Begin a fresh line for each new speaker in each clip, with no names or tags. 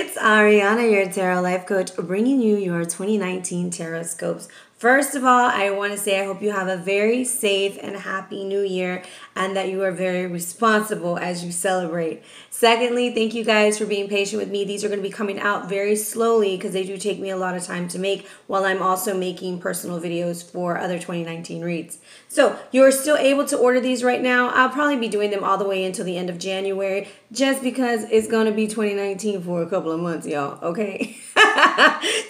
it's Ariana, your tarot life coach, bringing you your 2019 tarot scopes. First of all, I want to say I hope you have a very safe and happy new year and that you are very responsible as you celebrate. Secondly, thank you guys for being patient with me. These are going to be coming out very slowly because they do take me a lot of time to make while I'm also making personal videos for other 2019 reads. So you are still able to order these right now. I'll probably be doing them all the way until the end of January just because it's going to be 2019 for a couple of months, y'all. Okay.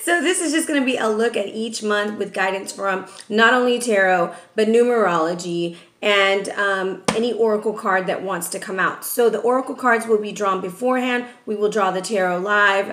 So this is just going to be a look at each month with guidance from not only tarot, but numerology and any oracle card that wants to come out. So the oracle cards will be drawn beforehand. We will draw the tarot live,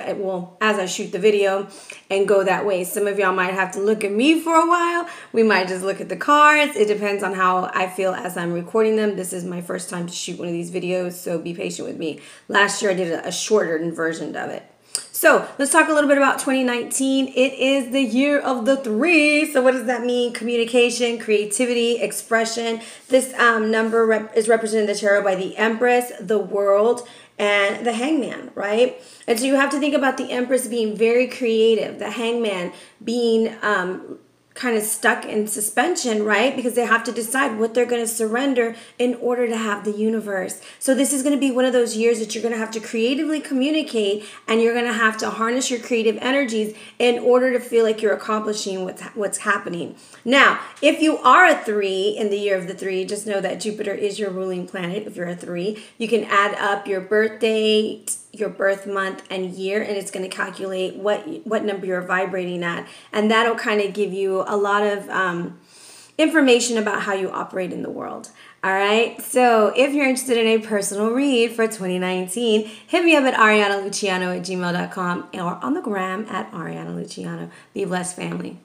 as I shoot the video and go that way. Some of y'all might have to look at me for a while. We might just look at the cards. It depends on how I feel as I'm recording them. This is my first time to shoot one of these videos, so be patient with me. Last year I did a shorter version of it. So let's talk a little bit about 2019. It is the year of the 3. So what does that mean? Communication, creativity, expression. This number is represented in the tarot by the Empress, the World, and the Hangman, right? And so you have to think about the Empress being very creative, the Hangman being kind of stuck in suspension, right? Because they have to decide what they're going to surrender in order to have the universe. So this is going to be one of those years that you're going to have to creatively communicate, and you're going to have to harness your creative energies in order to feel like you're accomplishing what's happening. Now, if you are a 3 in the year of the 3, just know that Jupiter is your ruling planet. If you're a 3, you can add up your birth date, your birth month and year, and it's going to calculate what number you're vibrating at, and that'll kind of give you a lot of information about how you operate in the world. All right, so if you're interested in a personal read for 2019, hit me up at arianaluciano@gmail.com or on the gram at arianaluciano. Be blessed, family.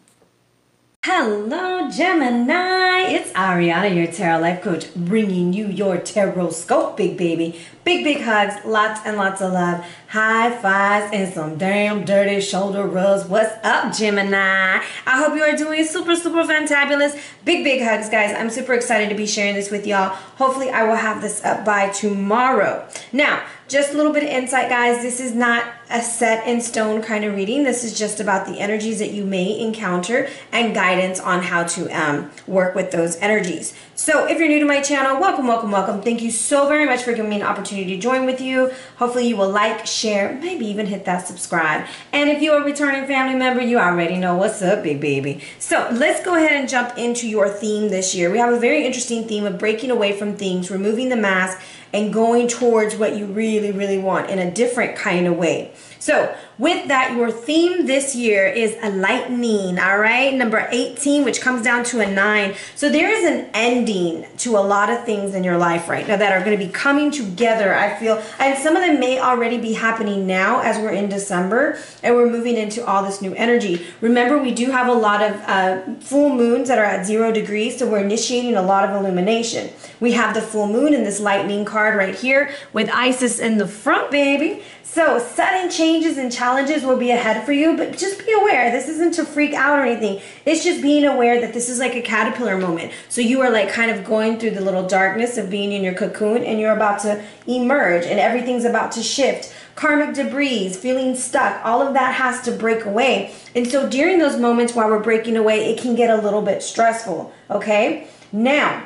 Hello, Gemini. It's Ariana, your tarot life coach, bringing you your tarot scope, big baby. Big hugs, lots and lots of love, high fives, and some damn dirty shoulder rubs. What's up, Gemini? I hope you are doing super fantabulous. Big hugs, guys. I'm super excited to be sharing this with y'all. Hopefully, I will have this up by tomorrow. Now, just a little bit of insight, guys. This is not a set in stone kind of reading. This is just about the energies that you may encounter and guidance on how to work with those energies. So if you're new to my channel, welcome. Thank you so very much for giving me an opportunity to join with you. Hopefully you will like, share, maybe even hit that subscribe. And if you're a returning family member, you already know what's up, big baby. So let's go ahead and jump into your theme this year. We have a very interesting theme of breaking away from things, removing the mask, and going towards what you really want in a different kind of way. So with that, your theme this year is a lightning, all right? Number 18, which comes down to a 9. So there is an ending to a lot of things in your life right now that are going to be coming together, I feel. And some of them may already be happening now as we're in December and we're moving into all this new energy. Remember, we do have a lot of full moons that are at 0 degrees, so we're initiating a lot of illumination. We have the full moon in this lightning card right here with Isis in the front, baby. So sudden changes and challenges will be ahead for you, but just be aware. This isn't to freak out or anything. It's just being aware that this is like a caterpillar moment. So you are like kind of going through the little darkness of being in your cocoon, and you're about to emerge and everything's about to shift. Karmic debris, feeling stuck, all of that has to break away. And so during those moments while we're breaking away, it can get a little bit stressful, okay? Now,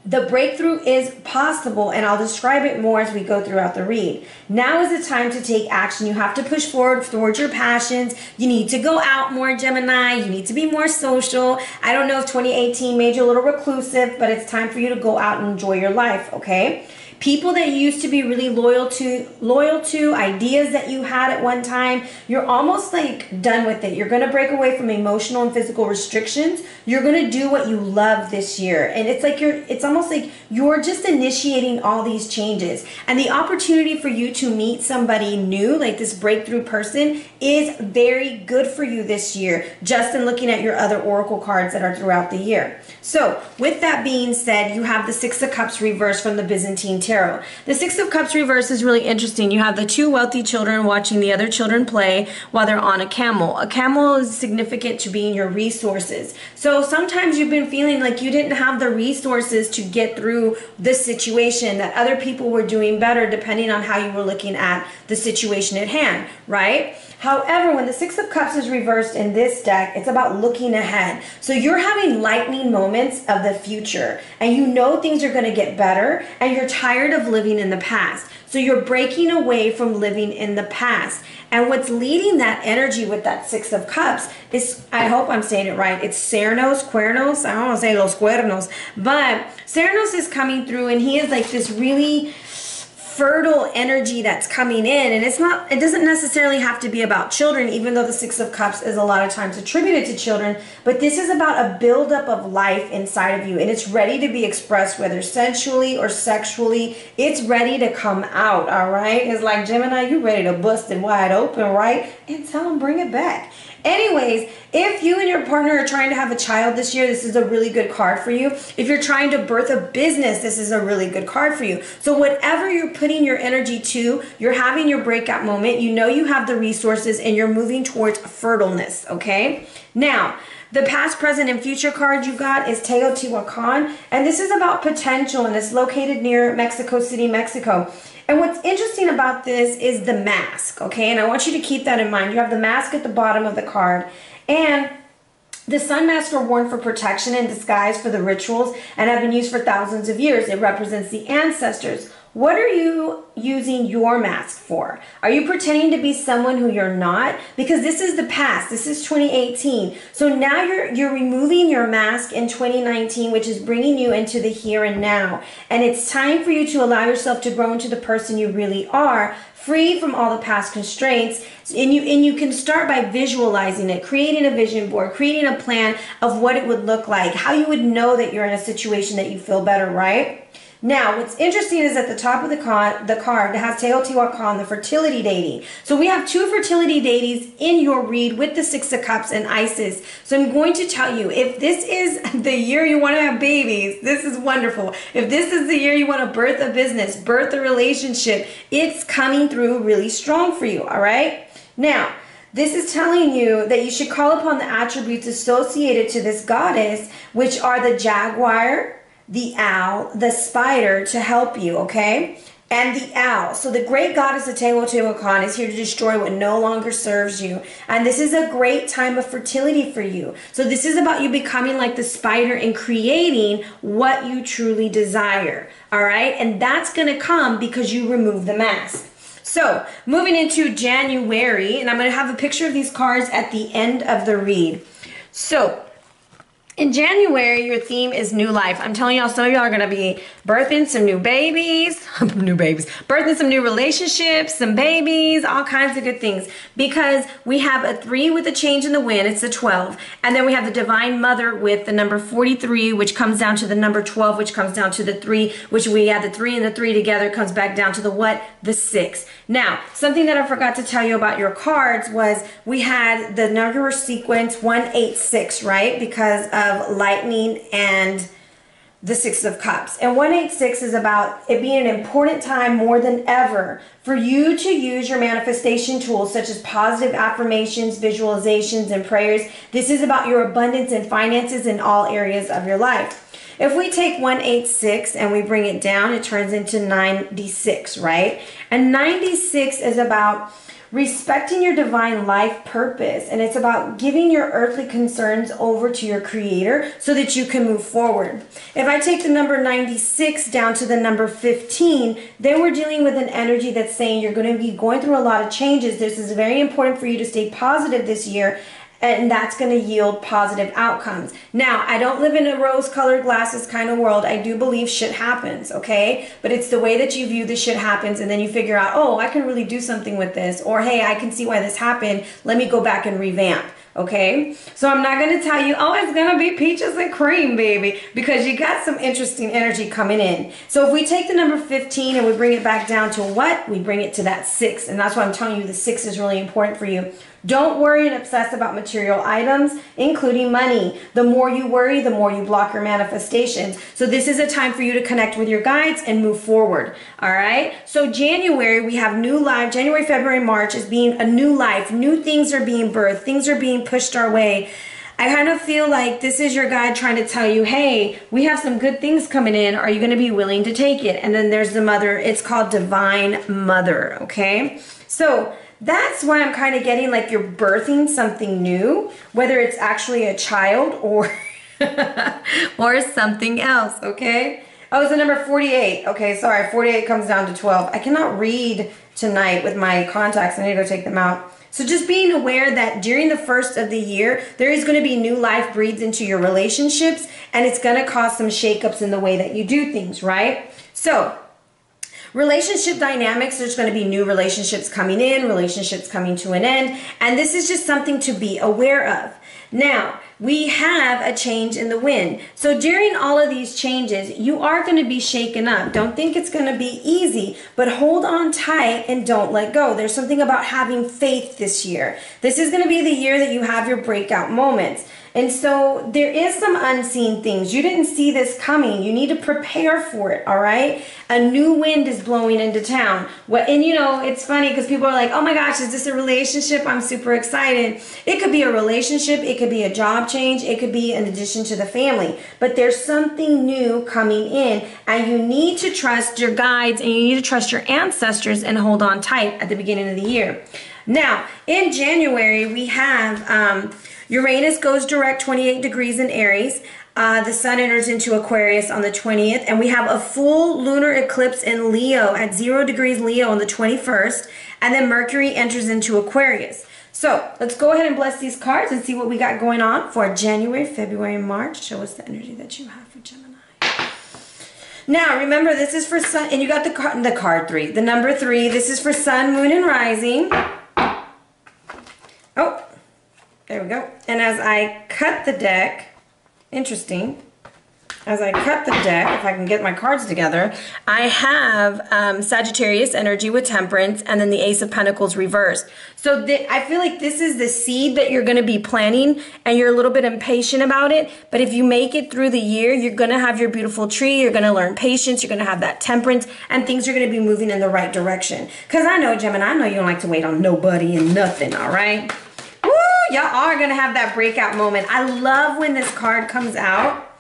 the breakthrough is possible, and I'll describe it more as we go throughout the read. Now is the time to take action. You have to push forward towards your passions. You need to go out more, Gemini. You need to be more social. I don't know if 2018 made you a little reclusive, but it's time for you to go out and enjoy your life, okay? People that you used to be really loyal to, ideas that you had at one time, you're almost like done with it. You're going to break away from emotional and physical restrictions. You're going to do what you love this year. And it's like it's almost like you're just initiating all these changes. And the opportunity for you to meet somebody new, like this breakthrough person, is very good for you this year, just in looking at your other oracle cards that are throughout the year. So with that being said, you have the 6 of Cups reversed from the Byzantine Tarot. The 6 of Cups reverse is really interesting. You have the 2 wealthy children watching the other children play while they're on a camel. A camel is significant to being your resources. So sometimes you've been feeling like you didn't have the resources to to get through the situation, that other people were doing better depending on how you were looking at the situation at hand, right? However, when the Six of Cups is reversed in this deck, it's about looking ahead. So you're having lightning moments of the future, and you know things are going to get better, and you're tired of living in the past. So you're breaking away from living in the past. And what's leading that energy with that Six of Cups is, I hope I'm saying it right, it's Cuernos. I don't want to say Los Cuernos, but Cuernos is coming through, and he is like this really fertile energy that's coming in, and it doesn't necessarily have to be about children, even though the Six of Cups is a lot of times attributed to children, but this is about a buildup of life inside of you, and it's ready to be expressed, whether sensually or sexually. It's ready to come out, all right? It's like, Gemini, you ready to bust it wide open, right? And tell them, bring it back. Anyways, if you and your partner are trying to have a child this year, this is a really good card for you. If you're trying to birth a business, this is a really good card for you. So whatever you're putting your energy to, you're having your breakout moment. You know you have the resources, and you're moving towards fertileness, okay? Now, the past, present, and future card you got is Teotihuacan, and this is about potential, and it's located near Mexico City, Mexico. And what's interesting about this is the mask, okay? And I want you to keep that in mind. You have the mask at the bottom of the card, and the sun masks are worn for protection and disguise for the rituals and have been used for thousands of years. It represents the ancestors. What are you using your mask for? Are you pretending to be someone who you're not? Because this is the past. This is 2018. So now you're removing your mask in 2019, which is bringing you into the here and now. And it's time for you to allow yourself to grow into the person you really are, free from all the past constraints. And you can start by visualizing it, creating a vision board, creating a plan of what it would look like, how you would know that you're in a situation that you feel better, right? Now, what's interesting is at the top of the card, it has Teotihuacan, the fertility deity. So we have two fertility deities in your read with the Six of Cups and Isis. So I'm going to tell you, if this is the year you want to have babies, this is wonderful. If this is the year you want to birth a business, birth a relationship, it's coming through really strong for you, all right? Now, this is telling you that you should call upon the attributes associated to this goddess, which are the jaguar, the owl, the spider, to help you, okay? And the owl. So the great goddess of Teotihuacan is here to destroy what no longer serves you. And this is a great time of fertility for you. So this is about you becoming like the spider and creating what you truly desire, all right? And that's going to come because you remove the mask. So moving into January, and I'm going to have a picture of these cards at the end of the read. So in January, your theme is new life. I'm telling y'all, some of y'all are going to be birthing some new babies, birthing some new relationships, some babies, all kinds of good things. Because we have a 3 with a change in the wind, it's a 12. And then we have the Divine Mother with the number 43, which comes down to the number 12, which comes down to the 3, which we add the 3 and the 3 together, comes back down to the what? The 6. Now, something that I forgot to tell you about your cards was we had the number sequence 186, right? Because of lightning and the Six of Cups. And 186 is about it being an important time more than ever for you to use your manifestation tools such as positive affirmations, visualizations, and prayers. This is about your abundance and finances in all areas of your life. If we take 186 and we bring it down, it turns into 96, right? And 96 is about respecting your divine life purpose, and it's about giving your earthly concerns over to your creator so that you can move forward. If I take the number 96 down to the number 15, then we're dealing with an energy that's saying you're going to be going through a lot of changes. This is very important for you to stay positive this year, and that's going to yield positive outcomes. Now, I don't live in a rose-colored glasses kind of world. I do believe shit happens, okay? But it's the way that you view the shit happens, and then you figure out, oh, I can really do something with this, or hey, I can see why this happened. Let me go back and revamp, okay? So I'm not going to tell you, oh, it's going to be peaches and cream, baby, because you got some interesting energy coming in. So if we take the number 15 and we bring it back down to what? We bring it to that 6, and that's why I'm telling you the 6 is really important for you. Don't worry and obsess about material items, including money. The more you worry, the more you block your manifestations. So this is a time for you to connect with your guides and move forward. All right. So January, we have new life. January, February, March is being a new life. New things are being birthed. Things are being pushed our way. I kind of feel like this is your guide trying to tell you, hey, we have some good things coming in. Are you going to be willing to take it? And then there's the mother. It's called Divine Mother, okay? So that's why I'm kind of getting like you're birthing something new, whether it's actually a child or or something else, okay? Oh, it's the number 48. Okay, sorry, 48 comes down to 12. I cannot read tonight with my contacts. I need to go take them out. So just being aware that during the first of the year, there is going to be new life breathed into your relationships, and it's going to cause some shakeups in the way that you do things, right? So relationship dynamics, there's going to be new relationships coming in, relationships coming to an end, and this is just something to be aware of. Now, we have a change in the wind. So during all of these changes, you are going to be shaken up. Don't think it's going to be easy, but hold on tight and don't let go. There's something about having faith this year. This is going to be the year that you have your breakout moments. And so there is some unseen things. You didn't see this coming. You need to prepare for it, all right? A new wind is blowing into town. And you know, it's funny because people are like, oh my gosh, is this a relationship? I'm super excited. It could be a relationship. It could be a job change. It could be an addition to the family. But there's something new coming in, and you need to trust your guides and you need to trust your ancestors and hold on tight at the beginning of the year. Now, in January, we have Uranus goes direct 28 degrees in Aries. The sun enters into Aquarius on the 20th, and we have a full lunar eclipse in Leo at 0 degrees Leo on the 21st, and then Mercury enters into Aquarius. So let's go ahead and bless these cards and see what we got going on for January, February, and March. Show us the energy that you have for Gemini. Now, remember, this is for sun, and you got the card 3, the number 3. This is for sun, moon, and rising. Oh, there we go. And as I cut the deck, interesting, as I cut the deck, if I can get my cards together, I have Sagittarius energy with Temperance, and then the Ace of Pentacles reversed. So I feel like this is the seed that you're going to be planting, and you're a little bit impatient about it. But if you make it through the year, you're going to have your beautiful tree. You're going to learn patience. You're going to have that temperance, and things are going to be moving in the right direction. Because I know, Gemini, I know you don't like to wait on nobody and nothing, all right? Woo! Y'all are going to have that breakout moment. I love when this card comes out.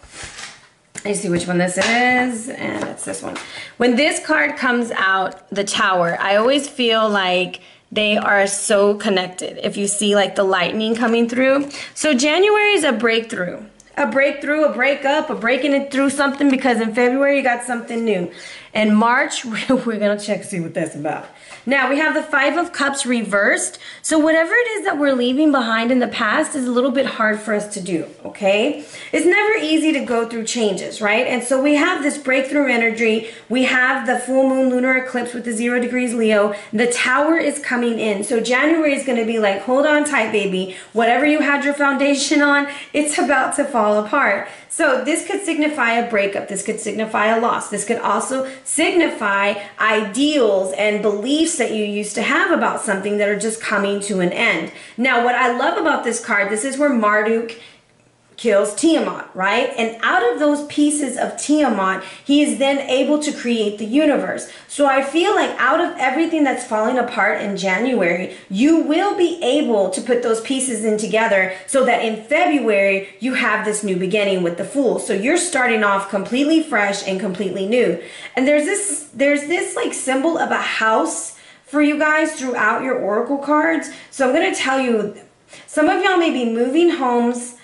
You see which one this is, and it's this one. When this card comes out, the Tower, I always feel like they are so connected. If you see like the lightning coming through. So January is a breakthrough. A breakthrough, a breakup, a breaking it through something, because in February you got something new. In March, we're going to check, see what that's about. Now, we have the 5 of Cups reversed. So whatever it is that we're leaving behind in the past is a little bit hard for us to do, okay? It's never easy to go through changes, right? And so we have this breakthrough energy. We have the full moon lunar eclipse with the 0 degrees Leo. The Tower is coming in. So January is going to be like, hold on tight, baby. Whatever you had your foundation on, it's about to fall apart. So this could signify a breakup. This could signify a loss. This could also signify ideals and beliefs that you used to have about something that are just coming to an end. Now, what I love about this card, this is where Marduk kills Tiamat, right? And out of those pieces of Tiamat, he is then able to create the universe. So I feel like out of everything that's falling apart in January, you will be able to put those pieces in together so that in February, you have this new beginning with the Fool. So you're starting off completely fresh and completely new. And there's this like symbol of a house for you guys throughout your oracle cards. So I'm going to tell you, some of y'all may be moving homes,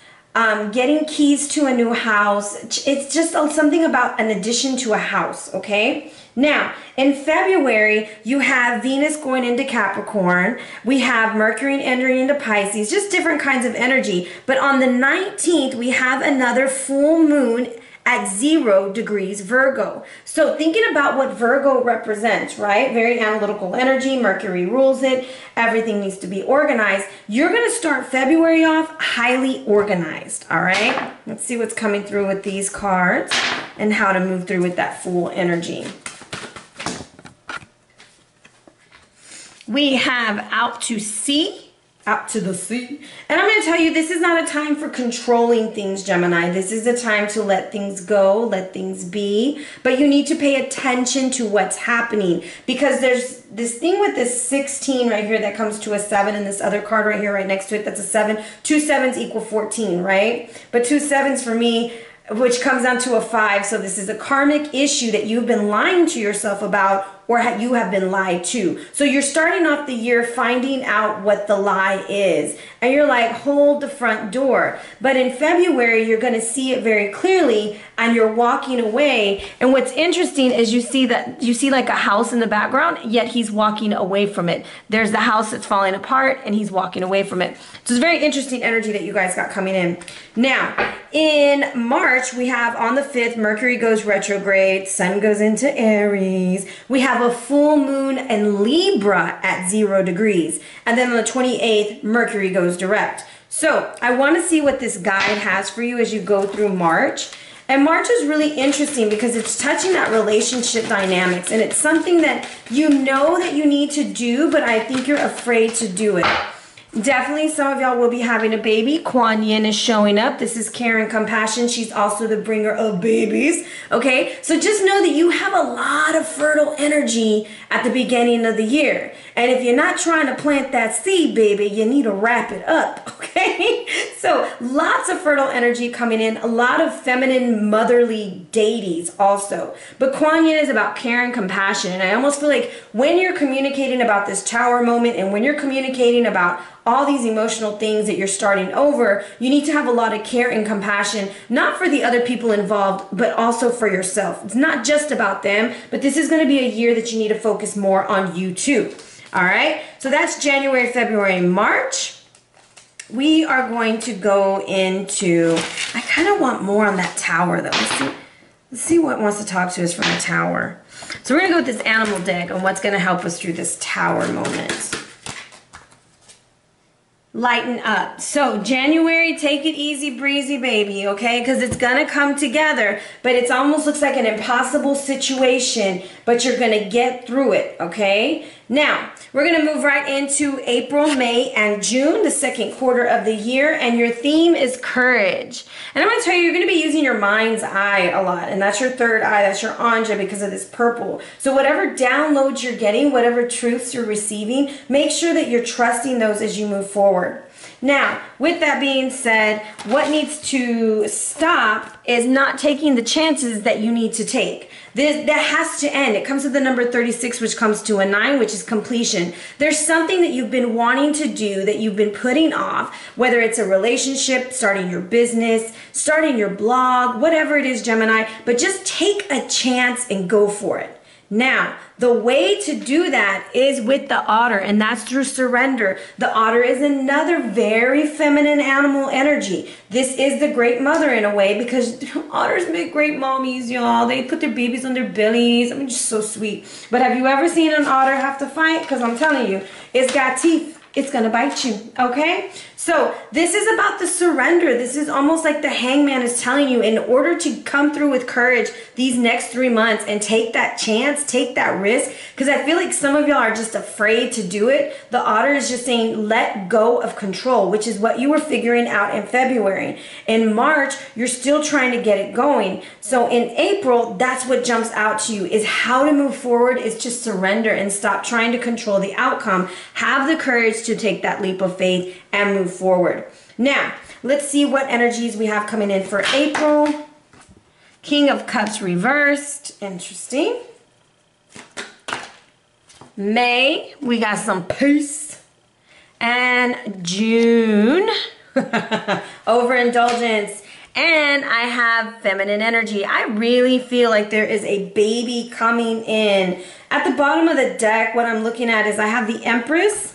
getting keys to a new house. It's just something about an addition to a house, okay? Now, in February, you have Venus going into Capricorn. We have Mercury entering into Pisces, just different kinds of energy. But on the 19th, we have another full moon at 0 degrees Virgo. So thinking about what Virgo represents, right? Very analytical energy. Mercury rules it. Everything needs to be organized. You're going to start February off highly organized, all right? Let's see what's coming through with these cards and how to move through with that Fool energy. We have out to sea. out to the sea. And I'm going to tell you, this is not a time for controlling things, Gemini. This is a time to let things go, let things be. But you need to pay attention to what's happening, because there's this thing with this 16 right here that comes to a 7, and this other card right here right next to it that's a 7. 2 7s equal 14, right? But 2 7s for me, which comes down to a 5. So this is a karmic issue that you've been lying to yourself about, or you have been lied to. So you're starting off the year finding out what the lie is. And you're like, hold the front door. But in February, you're going to see it very clearly, and you're walking away. And what's interesting is you see like a house in the background, yet he's walking away from it. There's the house that's falling apart, and he's walking away from it. So it's very interesting energy that you guys got coming in. Now, in March, we have on the 5th, Mercury goes retrograde, Sun goes into Aries. We have a full moon in Libra at 0 degrees. And then on the 28th, Mercury goes direct. So I want to see what this guide has for you as you go through March. And March is really interesting because it's touching that relationship dynamics, and it's something that you know that you need to do, but I think you're afraid to do it. Definitely some of y'all will be having a baby. Kuan Yin is showing up. This is care and compassion. She's also the bringer of babies. Okay, so just know that you have a lot of fertile energy at the beginning of the year. And if you're not trying to plant that seed, baby, you need to wrap it up. Okay, so lots of fertile energy coming in. A lot of feminine motherly deities also. But Kuan Yin is about care and compassion. And I almost feel like when you're communicating about this tower moment, and when you're communicating about all these emotional things that you're starting over, you need to have a lot of care and compassion, not for the other people involved, but also for yourself. It's not just about them, but this is going to be a year that you need to focus more on you too. All right, so that's January, February, March. We are going to go into, I kind of want more on that tower though. Let's see what wants to talk to us from the tower. So we're going to go with this animal deck on what's going to help us through this tower moment. Lighten up. So January, take it easy breezy, baby, okay? Because it's going to come together, but it almost looks like an impossible situation, but you're going to get through it, okay? Now, we're going to move right into April, May, and June, the second quarter of the year, and your theme is courage. And I'm going to tell you, you're going to be using your mind's eye a lot, and that's your third eye, that's your anja because of this purple. So whatever downloads you're getting, whatever truths you're receiving, make sure that you're trusting those as you move forward. Now, with that being said, what needs to stop is not taking the chances that you need to take. That has to end. It comes to the number 36, which comes to a 9, which is completion. There's something that you've been wanting to do that you've been putting off, whether it's a relationship, starting your business, starting your blog, whatever it is, Gemini, but just take a chance and go for it. Now, the way to do that is with the otter, and that's through surrender. The otter is another very feminine animal energy. This is the great mother in a way, because otters make great mommies, y'all. They put their babies on their bellies. I mean, just so sweet. But have you ever seen an otter have to fight? Because I'm telling you, it's got teeth. It's going to bite you, okay? So this is about the surrender. This is almost like the hangman is telling you, in order to come through with courage these next 3 months and take that chance, take that risk, because I feel like some of y'all are just afraid to do it. The otter is just saying, let go of control, which is what you were figuring out in February. In March, you're still trying to get it going. So in April, that's what jumps out to you, is how to move forward is just surrender and stop trying to control the outcome. Have the courage to take that leap of faith and move forward. Now, let's see what energies we have coming in for April. King of Cups reversed. Interesting. May, we got some peace. And June, overindulgence. And I have feminine energy. I really feel like there is a baby coming in. At the bottom of the deck, what I'm looking at is I have the Empress,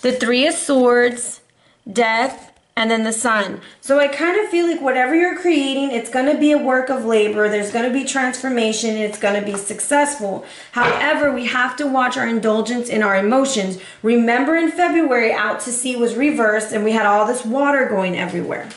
the Three of Swords, Death, and then the Sun. So I kind of feel like whatever you're creating, it's going to be a work of labor. There's going to be transformation. And it's going to be successful. However, we have to watch our indulgence in our emotions. Remember in February, Out to Sea was reversed and we had all this water going everywhere.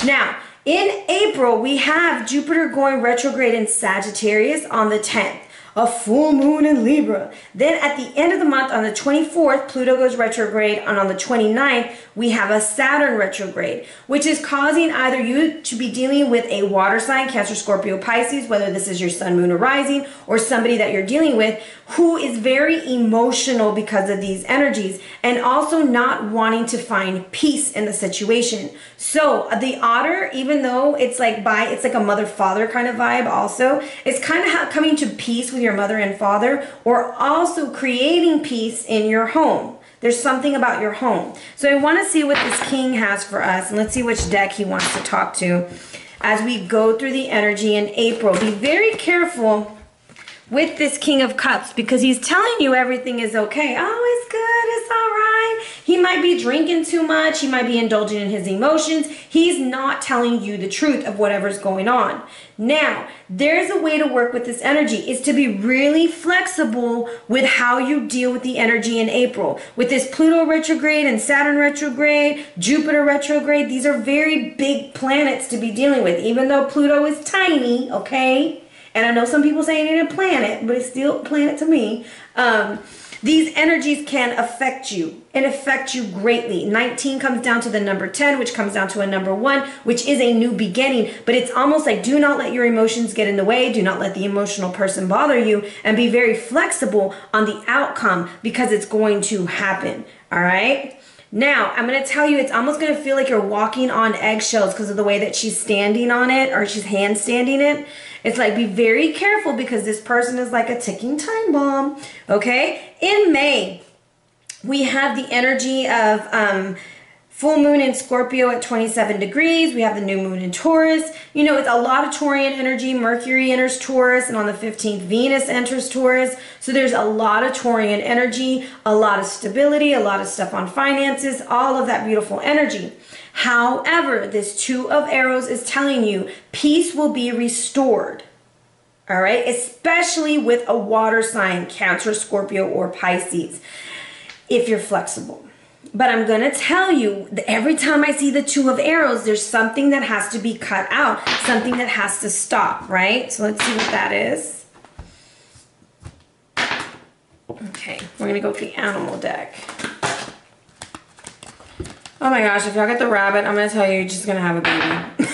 Now, in April, we have Jupiter going retrograde in Sagittarius on the 10th. a full moon in Libra. Then at the end of the month, on the 24th, Pluto goes retrograde, and on the 29th, we have a Saturn retrograde, which is causing either you to be dealing with a water sign, Cancer, Scorpio, Pisces, whether this is your sun, moon, or rising, or somebody that you're dealing with who is very emotional because of these energies, and also not wanting to find peace in the situation. So the otter, even though it's like a mother-father kind of vibe also, it's kind of coming to peace with your mother and father, or also creating peace in your home. There's something about your home. So I want to see what this king has for us, and let's see which deck he wants to talk to as we go through the energy in April. Be very careful with this King of Cups, because he's telling you everything is okay. Oh, it's good, it's all right. He might be drinking too much. He might be indulging in his emotions. He's not telling you the truth of whatever's going on. Now, there's a way to work with this energy, is to be really flexible with how you deal with the energy in April. With this Pluto retrograde and Saturn retrograde, Jupiter retrograde, these are very big planets to be dealing with, even though Pluto is tiny, okay? And I know some people say it ain't a planet, but it's still a planet to me. These energies can affect you and affect you greatly. 19 comes down to the number 10, which comes down to a number 1, which is a new beginning. But it's almost like, do not let your emotions get in the way. Do not let the emotional person bother you, and be very flexible on the outcome, because it's going to happen. All right? Now, I'm going to tell you, it's almost going to feel like you're walking on eggshells because of the way that she's standing on it, or she's handstanding it. It's like, be very careful, because this person is like a ticking time bomb, okay? In May, we have the energy of full moon in Scorpio at 27 degrees. We have the new moon in Taurus. You know, it's a lot of Taurian energy. Mercury enters Taurus, and on the 15th, Venus enters Taurus. So there's a lot of Taurian energy, a lot of stability, a lot of stuff on finances, all of that beautiful energy. However, this Two of Arrows is telling you peace will be restored. All right, especially with a water sign, Cancer, Scorpio, or Pisces, if you're flexible. But I'm going to tell you that every time I see the Two of Arrows, there's something that has to be cut out, something that has to stop, right? So let's see what that is. Okay, we're going to go with the animal deck. Oh my gosh, if y'all get the rabbit, I'm going to tell you, you're just going to have a baby.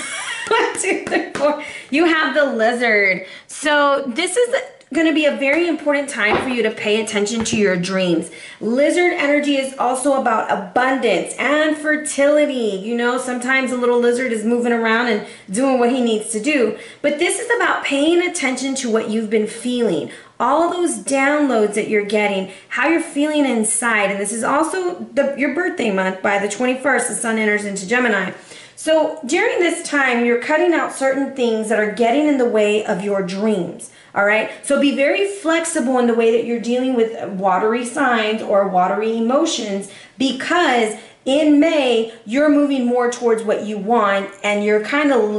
1, 2, 3, 4. You have the lizard. So this is going to be a very important time for you to pay attention to your dreams. Lizard energy is also about abundance and fertility. You know, sometimes a little lizard is moving around and doing what he needs to do. But this is about paying attention to what you've been feeling. All those downloads that you're getting, how you're feeling inside. And this is also your birthday month. By the 21st, the sun enters into Gemini. So during this time, you're cutting out certain things that are getting in the way of your dreams. All right. So be very flexible in the way that you're dealing with watery signs or watery emotions, because in May, you're moving more towards what you want, and you're kind of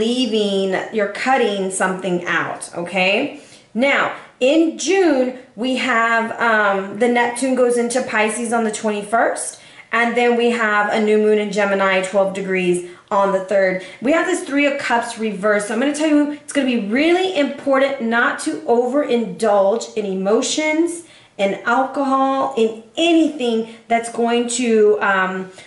you're cutting something out. Okay. Now, in June, we have the Neptune goes into Pisces on the 21st. And then we have a new moon in Gemini, 12 degrees on the 3rd. We have this Three of Cups reversed. So I'm going to tell you, it's going to be really important not to overindulge in emotions, in alcohol, in anything that's going to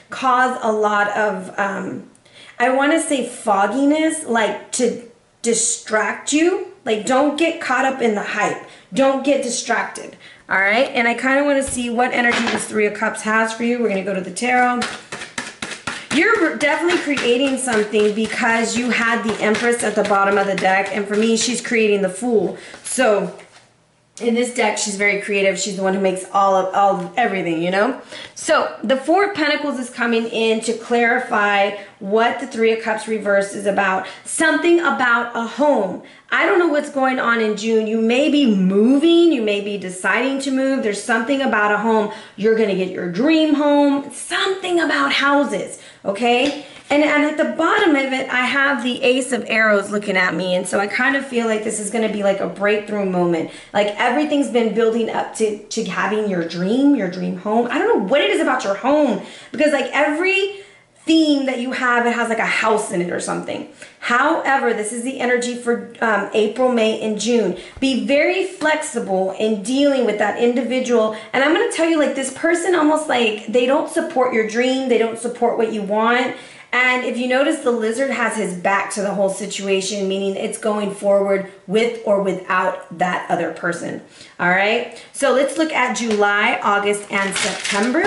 cause a lot of, I want to say fogginess, like to distract you. Like, don't get caught up in the hype. Don't get distracted. All right, and I kind of want to see what energy this Three of Cups has for you. We're going to go to the tarot. You're definitely creating something, because you had the Empress at the bottom of the deck, and for me, she's creating the Fool. So in this deck, she's very creative. She's the one who makes all of everything, you know? So the Four of Pentacles is coming in to clarify what the Three of Cups reverse is about. Something about a home. I don't know what's going on in June. You may be moving. You may be deciding to move. There's something about a home. You're going to get your dream home. Something about houses, okay? And at the bottom of it, I have the Ace of Arrows looking at me. And so I kind of feel like this is going to be like a breakthrough moment. Like everything's been building up to having your dream home. I don't know what it is about your home, because like every theme that you have. It has like a house in it or something. However, this is the energy for April, May, and June. Be very flexible in dealing with that individual. And I'm going to tell you, like, this person almost like they don't support your dream. They don't support what you want. And if you notice, the lizard has his back to the whole situation, meaning it's going forward with or without that other person. All right. So let's look at July, August, and September.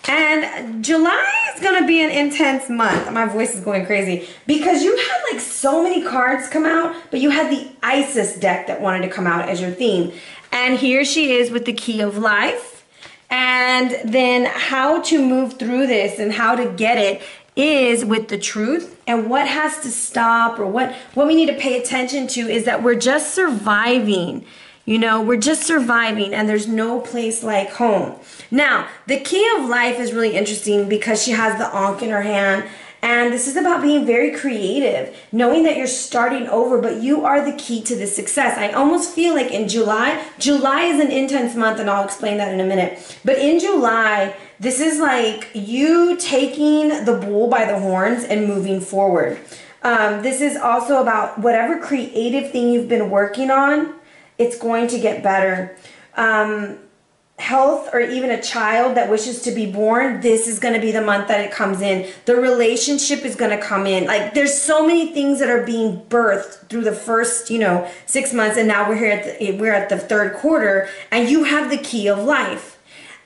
And July is going to be an intense month. My voice is going crazy because you had like so many cards come out, but you had the Isis deck that wanted to come out as your theme. And here she is with the Key of Life. And then how to move through this and how to get it is with the truth. And what has to stop, or what we need to pay attention to, is that we're just surviving. You know, we're just surviving, and there's no place like home. Now, the Key of Life is really interesting because she has the Ankh in her hand, and this is about being very creative, knowing that you're starting over, but you are the key to the success. I almost feel like in July is an intense month, and I'll explain that in a minute. But in July, this is like you taking the bull by the horns and moving forward. This is also about whatever creative thing you've been working on. It's going to get better. Health, or even a child that wishes to be born, this is going to be the month that it comes in. The relationship is going to come in. Like, there's so many things that are being birthed through the first, 6 months, and now we're at the third quarter, and you have the Key of Life.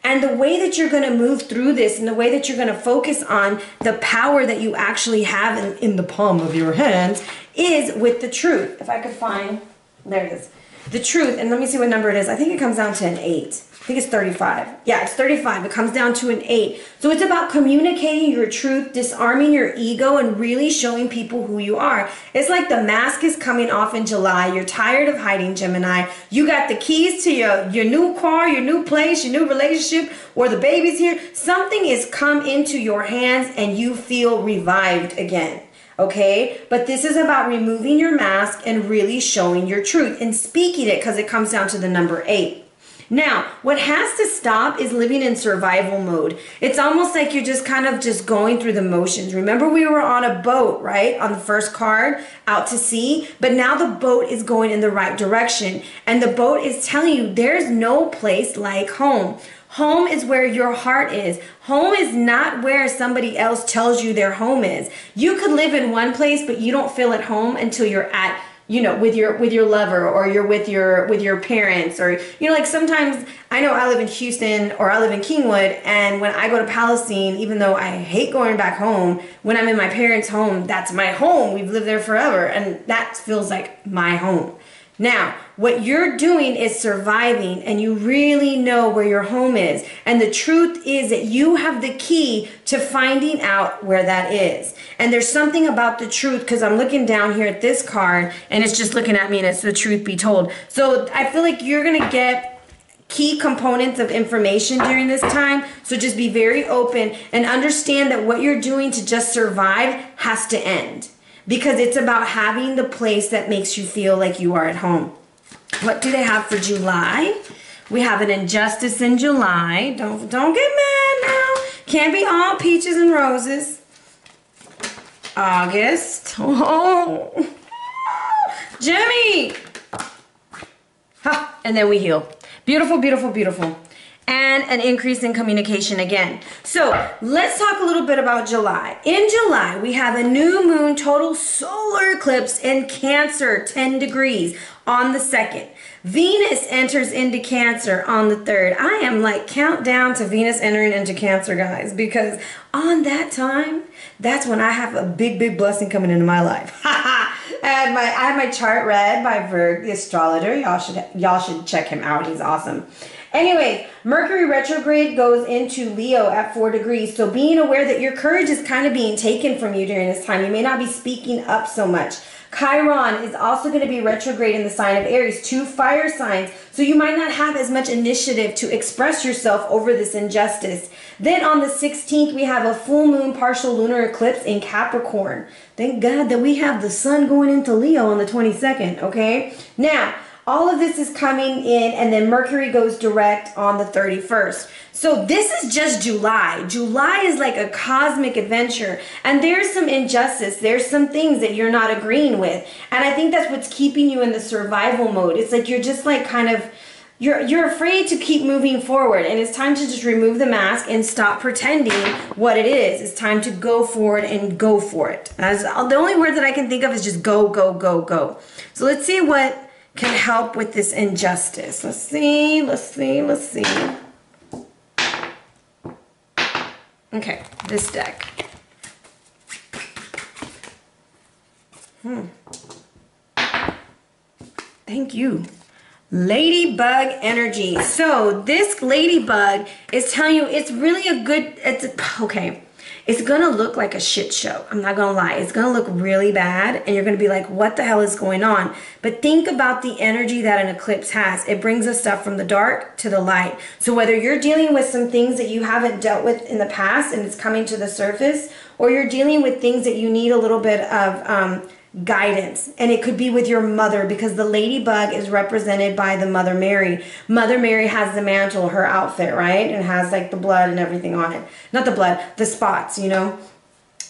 And the way that you're going to move through this, and the way that you're going to focus on the power that you actually have in the palm of your hands, is with the truth. If I could find, there it is. The truth, and let me see what number it is. I think it comes down to an 8. I think it's 35. Yeah, it's 35. It comes down to an 8. So it's about communicating your truth, disarming your ego, and really showing people who you are. It's like the mask is coming off in July. You're tired of hiding, Gemini. You got the keys to your new car, your new place, your new relationship, or the baby's here. Something has come into your hands and you feel revived again. Okay, but this is about removing your mask and really showing your truth and speaking it, because it comes down to the number 8. Now, what has to stop is living in survival mode. It's almost like you're just kind of just going through the motions. Remember, we were on a boat, right? On the first card, out to sea. But now the boat is going in the right direction. And the boat is telling you there's no place like home. Home is where your heart is. Home is not where somebody else tells you their home is. You could live in one place, but you don't feel at home until you're at, with your lover, or you're with your parents, or, like sometimes I know I live in Houston, or I live in Kingwood, and when I go to Palestine, even though I hate going back home, when I'm in my parents' home, that's my home. We've lived there forever, and that feels like my home. Now, what you're doing is surviving, and you really know where your home is. And the truth is that you have the key to finding out where that is. And there's something about the truth, because I'm looking down here at this card, and it's just looking at me, and it's the truth be told. So I feel like you're going to get key components of information during this time. So just be very open and understand that what you're doing to just survive has to end. Because it's about having the place that makes you feel like you are at home. What do they have for July? We have an injustice in July. Don't get mad now. Can't be all peaches and roses. August. Oh, Jimmy. Ha, and then we heal. Beautiful, beautiful, beautiful. And an increase in communication again. So let's talk a little bit about July. In July, we have a new moon total solar eclipse in Cancer, 10 degrees on the 2nd. Venus enters into Cancer on the 3rd. I am like countdown to Venus entering into Cancer, guys, because on that time, that's when I have a big, big blessing coming into my life. I have my chart read by Virg, the astrologer. Y'all should check him out. He's awesome. Anyway, Mercury retrograde goes into Leo at 4 degrees. So being aware that your courage is kind of being taken from you during this time. You may not be speaking up so much. Chiron is also going to be retrograde in the sign of Aries, 2 fire signs. So you might not have as much initiative to express yourself over this injustice. Then on the 16th, we have a full moon partial lunar eclipse in Capricorn. Thank God that we have the sun going into Leo on the 22nd, okay? Now, all of this is coming in, and then Mercury goes direct on the 31st. So this is just July. July is like a cosmic adventure, and there's some injustice. There's some things that you're not agreeing with, and I think that's what's keeping you in the survival mode. It's like you're just like kind of, you're afraid to keep moving forward, and it's time to just remove the mask and stop pretending what it is. It's time to go forward and go for it. As the only word that I can think of is just go, go, go, go. So let's see what can help with this injustice. Let's see. Okay, this deck. Thank you. Ladybug energy. So this ladybug is telling you it's really a good, okay. It's gonna look like a shit show. I'm not gonna lie. It's gonna look really bad, and you're gonna be like, what the hell is going on? But think about the energy that an eclipse has. It brings us stuff from the dark to the light. So whether you're dealing with some things that you haven't dealt with in the past and it's coming to the surface, or you're dealing with things that you need a little bit of guidance, and it could be with your mother, because the ladybug is represented by the Mother Mary. Mother Mary has the mantle, her outfit, right? And has like the blood and everything on it. Not the blood, the spots, you know?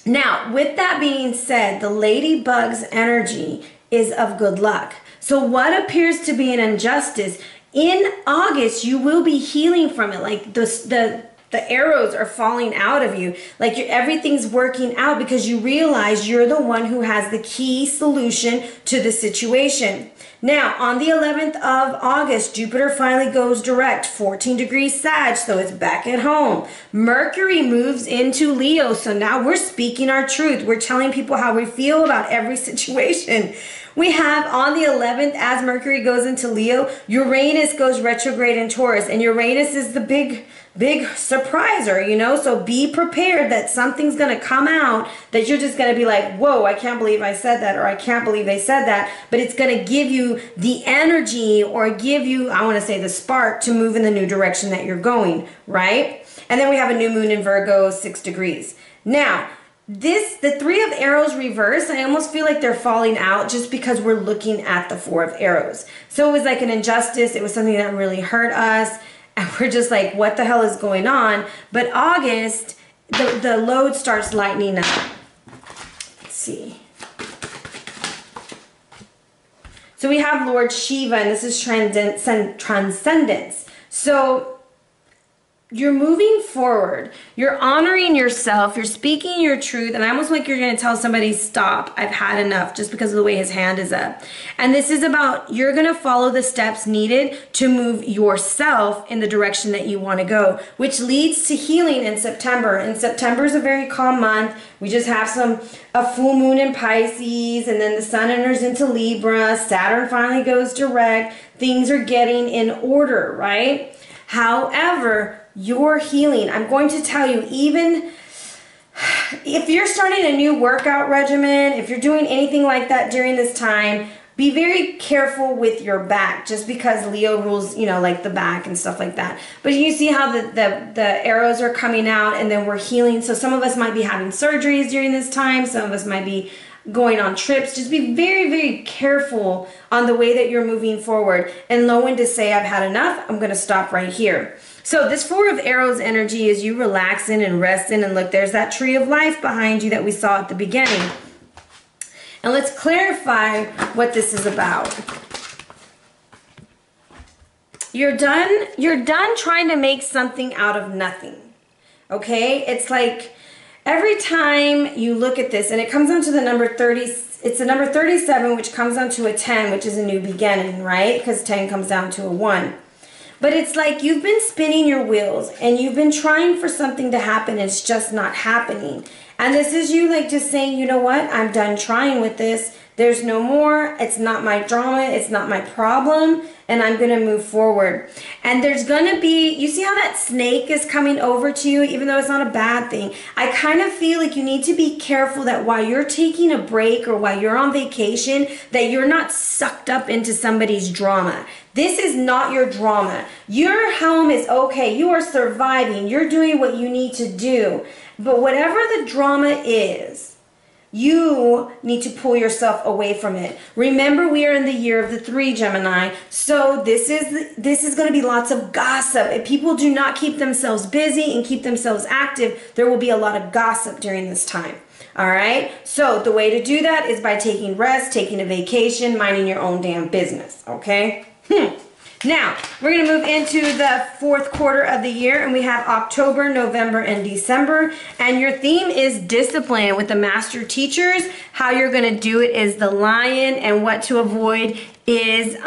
Now, with that being said, the ladybug's energy is of good luck. So what appears to be an injustice, in August, you will be healing from it. Like the arrows are falling out of you. Like everything's working out because you realize you're the one who has the key solution to the situation. Now, on the 11th of August, Jupiter finally goes direct, 14 degrees Sag, so it's back at home. Mercury moves into Leo, so now we're speaking our truth. We're telling people how we feel about every situation. We have on the 11th, as Mercury goes into Leo, Uranus goes retrograde in Taurus, and Uranus is the big surpriser, you know? So be prepared that something's going to come out that you're just going to be like, whoa, I can't believe I said that, or I can't believe they said that. But it's going to give you the energy, or give you, I want to say, the spark to move in the new direction that you're going, right? And then we have a new moon in Virgo, 6 degrees. Now, the 3 of arrows reverse, I almost feel like they're falling out just because we're looking at the 4 of arrows. So it was like an injustice. It was something that really hurt us. And we're just like, what the hell is going on? But August, the load starts lightening up. Let's see. So we have Lord Shiva, and this is transcendence. So you're moving forward. You're honoring yourself. You're speaking your truth. And I almost like you're going to tell somebody, stop, I've had enough, just because of the way his hand is up. And this is about, you're going to follow the steps needed to move yourself in the direction that you want to go, which leads to healing in September. And September is a very calm month. We just have a full moon in Pisces, and then the sun enters into Libra. Saturn finally goes direct. Things are getting in order, right? However, your healing, I'm going to tell you, even if you're starting a new workout regimen, if you're doing anything like that during this time, be very careful with your back, just because Leo rules, you know, like the back and stuff like that. But you see how the arrows are coming out, and then we're healing. So some of us might be having surgeries during this time. Some of us might be going on trips. Just be very, very careful on the way that you're moving forward, and know when to say, I've had enough. I'm going to stop right here. So this 4 of arrows energy is you relaxing and resting, and look, there's that tree of life behind you that we saw at the beginning. And let's clarify what this is about. You're done trying to make something out of nothing. Okay? It's like every time you look at this, and it comes down to the number 30, it's the number 37, which comes down to a 10, which is a new beginning, right? Because 10 comes down to a 1. But it's like you've been spinning your wheels, and you've been trying for something to happen, and it's just not happening. And this is you like just saying, you know what? I'm done trying with this. There's no more. It's not my drama. It's not my problem. And I'm going to move forward. And there's going to be, you see how that snake is coming over to you, even though it's not a bad thing. I kind of feel like you need to be careful that while you're taking a break, or while you're on vacation, that you're not sucked up into somebody's drama. This is not your drama. Your home is okay. You are surviving. You're doing what you need to do. But whatever the drama is, you need to pull yourself away from it. Remember, we are in the year of the 3, Gemini. So this is going to be lots of gossip. If people do not keep themselves busy and keep themselves active, there will be a lot of gossip during this time. All right. So the way to do that is by taking rest, taking a vacation, minding your own damn business. Okay. Now, we're going to move into the 4th quarter of the year, and we have October, November, and December. And your theme is discipline with the master teachers. How you're going to do it is the lion, and what to avoid is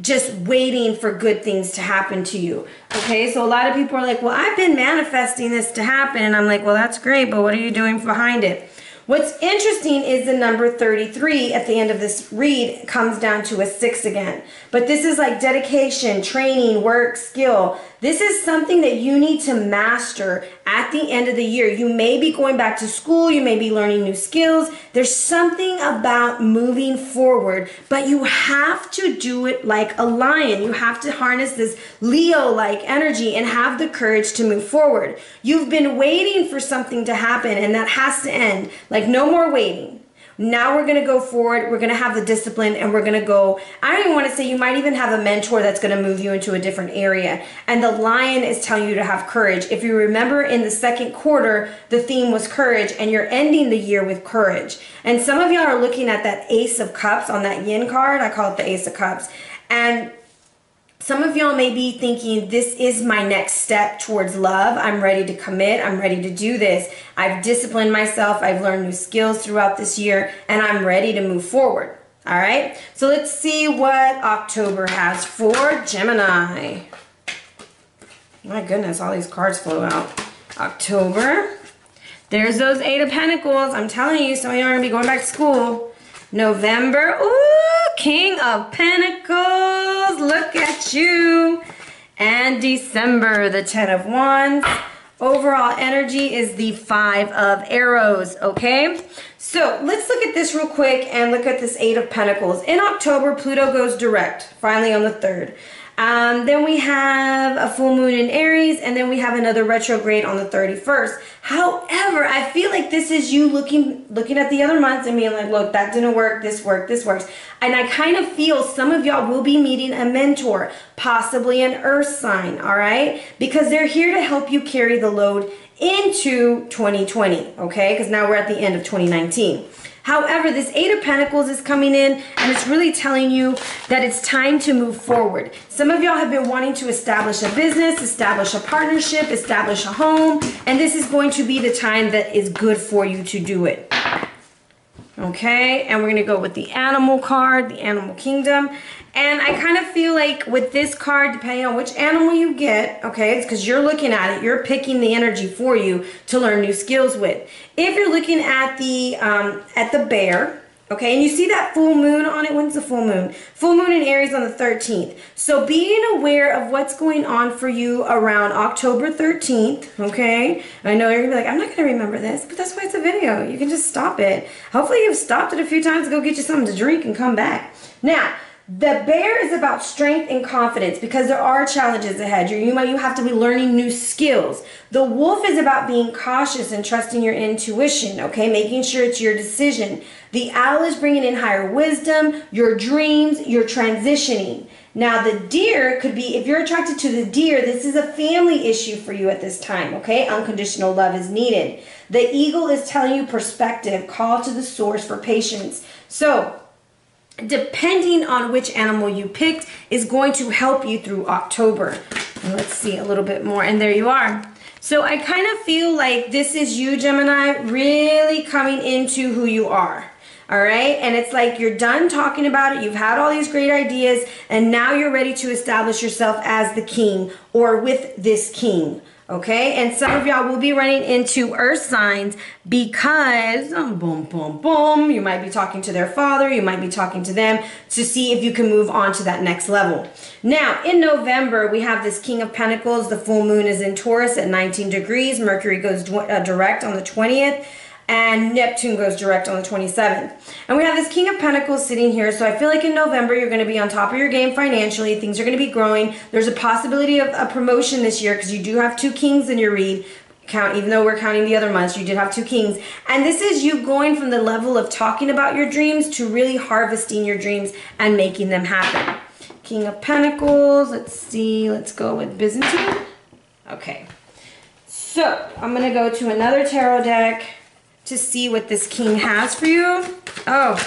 just waiting for good things to happen to you. Okay, so a lot of people are like, well, I've been manifesting this to happen. And I'm like, well, that's great, but what are you doing behind it? What's interesting is the number 33 at the end of this read comes down to a 6 again. But this is like dedication, training, work, skill. This is something that you need to master at the end of the year. You may be going back to school. You may be learning new skills. There's something about moving forward, but you have to do it like a lion. You have to harness this Leo-like energy and have the courage to move forward. You've been waiting for something to happen, and that has to end. Like, no more waiting. Now we're going to go forward. We're going to have the discipline, and we're going to go. I don't even want to say, you might even have a mentor that's going to move you into a different area. And the lion is telling you to have courage. If you remember, in the 2nd quarter, the theme was courage, and you're ending the year with courage. And some of y'all are looking at that Ace of Cups on that yin card. I call it the Ace of Cups. And some of y'all may be thinking, this is my next step towards love. I'm ready to commit. I'm ready to do this. I've disciplined myself. I've learned new skills throughout this year, and I'm ready to move forward. All right. So let's see what October has for Gemini. My goodness, all these cards flew out. October. There's those 8 of Pentacles. I'm telling you, some of y'all are going to be going back to school. November. Ooh, King of Pentacles. Look at you. And December, the 10 of Wands. Overall energy is the 5 of Arrows, okay? So let's look at this real quick and look at this 8 of Pentacles. In October, Pluto goes direct, finally on the 3rd. Then we have a full moon in Aries, and then we have another retrograde on the 31st. However, I feel like this is you looking at the other months and being like, look, that didn't work, this worked, this works. And I kind of feel some of y'all will be meeting a mentor, possibly an earth sign, all right? Because they're here to help you carry the load into 2020, okay? Because now we're at the end of 2019. However, this 8 of Pentacles is coming in, and it's really telling you that it's time to move forward. Some of y'all have been wanting to establish a business, establish a partnership, establish a home, and this is going to be the time that is good for you to do it. Okay, and we're going to go with the animal card, the animal kingdom. And I kind of feel like with this card, depending on which animal you get, okay, it's because you're looking at it, you're picking the energy for you to learn new skills with. If you're looking at the bear, okay, and you see that full moon on it, when's the full moon? Full moon in Aries on the 13th. So being aware of what's going on for you around October 13th, okay? I know you're going to be like, I'm not going to remember this, but that's why it's a video. You can just stop it. Hopefully you've stopped it a few times to go get you something to drink and come back. Now, the bear is about strength and confidence because there are challenges ahead. You have to be learning new skills. The wolf is about being cautious and trusting your intuition, okay? Making sure it's your decision. The owl is bringing in higher wisdom, your dreams, your transitioning. Now, the deer could be, if you're attracted to the deer, this is a family issue for you at this time, okay? Unconditional love is needed. The eagle is telling you perspective, call to the source for patience. So, depending on which animal you picked is going to help you through October. And let's see a little bit more, and there you are. So I kind of feel like this is you, Gemini, really coming into who you are. All right, and it's like you're done talking about it, you've had all these great ideas, and now you're ready to establish yourself as the king or with this king. Okay, and some of y'all will be running into earth signs because, boom, boom, boom, you might be talking to their father, you might be talking to them to see if you can move on to that next level. Now, in November, we have this King of Pentacles. The full moon is in Taurus at 19 degrees. Mercury goes direct on the 20th. And Neptune goes direct on the 27th. And we have this King of Pentacles sitting here. So I feel like in November, you're going to be on top of your game financially. Things are going to be growing. There's a possibility of a promotion this year because you do have 2 kings in your read. Even though we're counting the other months, you did have 2 kings. And this is you going from the level of talking about your dreams to really harvesting your dreams and making them happen. King of Pentacles, let's see, let's go with Byzantine. Okay, so I'm gonna go to another tarot deck to see what this king has for you. Oh,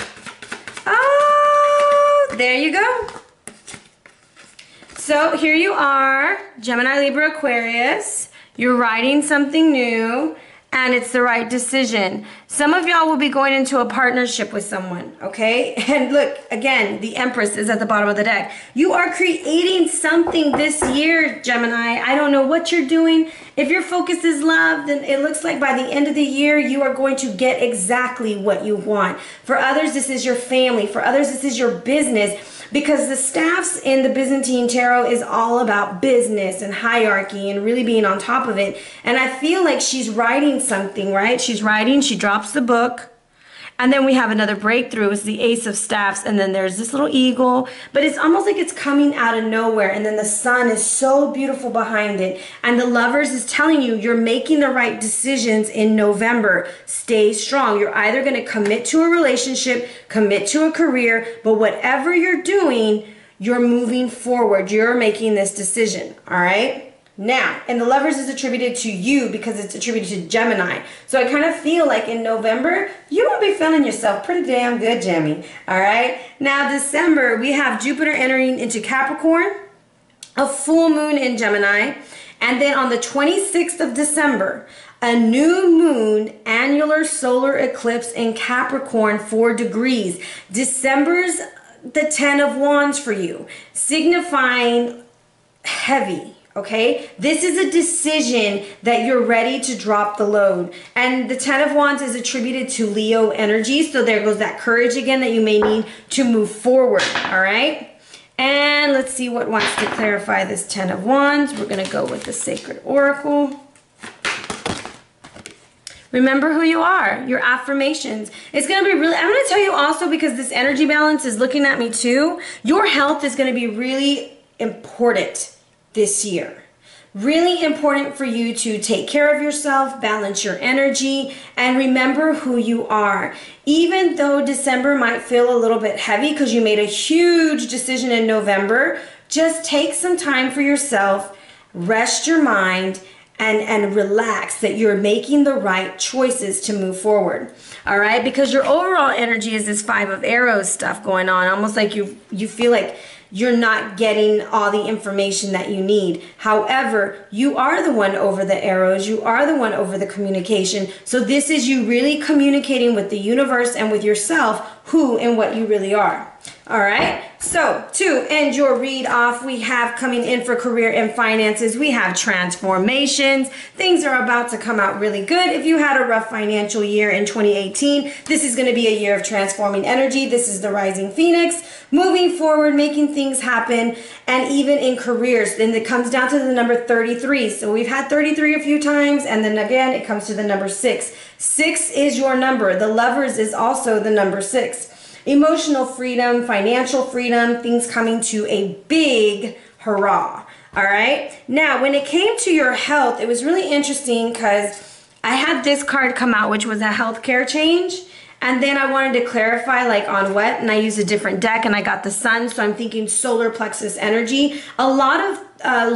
there you go. So here you are, Gemini, Libra, Aquarius. You're writing something new, and it's the right decision. Some of y'all will be going into a partnership with someone, okay? And look, again, the Empress is at the bottom of the deck. You are creating something this year, Gemini. I don't know what you're doing. If your focus is love, then it looks like by the end of the year, you are going to get exactly what you want. For others, this is your family. For others, this is your business. Because the staffs in the Byzantine tarot is all about business and hierarchy and really being on top of it. And I feel like she's writing something, right? She's writing, she drops the book. And then we have another breakthrough. It's the Ace of Staffs. And then there's this little eagle. But it's almost like it's coming out of nowhere. And then the sun is so beautiful behind it. And the Lovers is telling you you're making the right decisions in November. Stay strong. You're either going to commit to a relationship, commit to a career. But whatever you're doing, you're moving forward. You're making this decision. All right? Now, and the Lovers is attributed to you because it's attributed to Gemini. So I kind of feel like in November, you will be feeling yourself pretty damn good, Gemmy. All right? Now, December, we have Jupiter entering into Capricorn, a full moon in Gemini, and then on the 26th of December, a new moon annular solar eclipse in Capricorn, 4 degrees. December's the 10 of Wands for you, signifying heavy. Okay, this is a decision that you're ready to drop the load. And the 10 of Wands is attributed to Leo energy. So there goes that courage again that you may need to move forward. All right. And let's see what wants to clarify this 10 of Wands. We're going to go with the Sacred Oracle. Remember who you are, your affirmations. It's going to be really, I'm going to tell you also, because this energy balance is looking at me too, your health is going to be really important this year. Really important for you to take care of yourself, balance your energy, and remember who you are. Even though December might feel a little bit heavy because you made a huge decision in November, just take some time for yourself, rest your mind, and relax that you're making the right choices to move forward. All right? Because your overall energy is this 5 of Arrows stuff going on. Almost like you feel like you're not getting all the information that you need. However, you are the one over the arrows. You are the one over the communication. So this is you really communicating with the universe and with yourself who and what you really are. All right. So to end your read off, we have coming in for career and finances. We have transformations. Things are about to come out really good. If you had a rough financial year in 2018, this is going to be a year of transforming energy. This is the rising phoenix, moving forward, making things happen. And even in careers, then it comes down to the number 33. So we've had 33 a few times. And then again, it comes to the number 6. 6 is your number. The Lovers is also the number 6. Emotional freedom, financial freedom, things coming to a big hurrah. All right. Now, when it came to your health, it was really interesting because I had this card come out, which was a healthcare change. And then I wanted to clarify like on what, and I used a different deck and I got the sun. So I'm thinking solar plexus energy. A lot of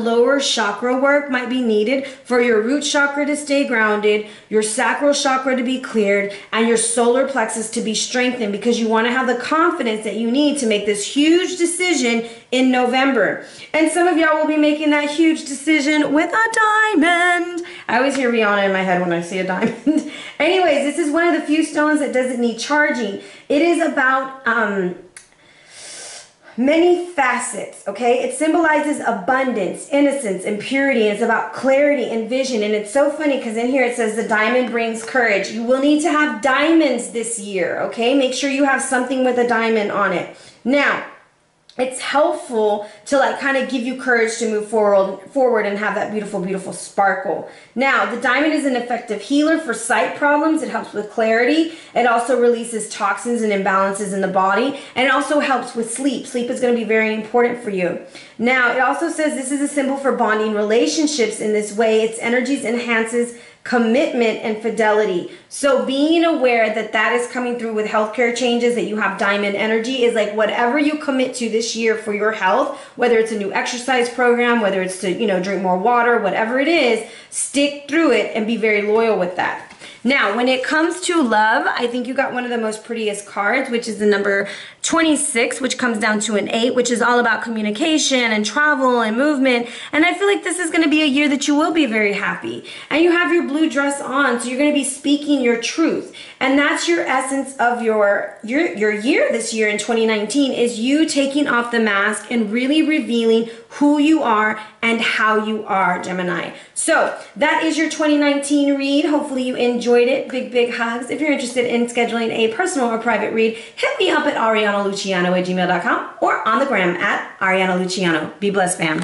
lower chakra work might be needed for your root chakra to stay grounded, your sacral chakra to be cleared, and your solar plexus to be strengthened, because you want to have the confidence that you need to make this huge decision in November. And some of y'all will be making that huge decision with a diamond. I always hear Rihanna in my head when I see a diamond. Anyways, this is one of the few stones that doesn't need charging. It is about many facets, okay? It symbolizes abundance, innocence, and purity. And it's about clarity and vision. And it's so funny because in here it says the diamond brings courage. You will need to have diamonds this year, okay? Make sure you have something with a diamond on it. Now, it's helpful to like kind of give you courage to move forward and have that beautiful, beautiful sparkle. Now, the diamond is an effective healer for sight problems. It helps with clarity. It also releases toxins and imbalances in the body. And it also helps with sleep. Sleep is going to be very important for you. Now, it also says this is a symbol for bonding relationships in this way. Its energies enhances commitment and fidelity. So being aware that that is coming through with healthcare changes, that you have diamond energy, is like whatever you commit to this year for your health, whether it's a new exercise program, whether it's to, drink more water, whatever it is, stick through it and be very loyal with that. Now, when it comes to love, I think you got one of the most prettiest cards, which is the number 26, which comes down to an 8, which is all about communication and travel and movement. And I feel like this is going to be a year that you will be very happy. And you have your blue dress on, so you're going to be speaking your truth. And that's your essence of your year this year in 2019, is you taking off the mask and really revealing who you are and how you are, Gemini. So that is your 2019 read. Hopefully you enjoyed it. Big hugs. If you're interested in scheduling a personal or private read, hit me up at arianaluciano@gmail.com or on the gram at Ariana Luciano. Be blessed, fam.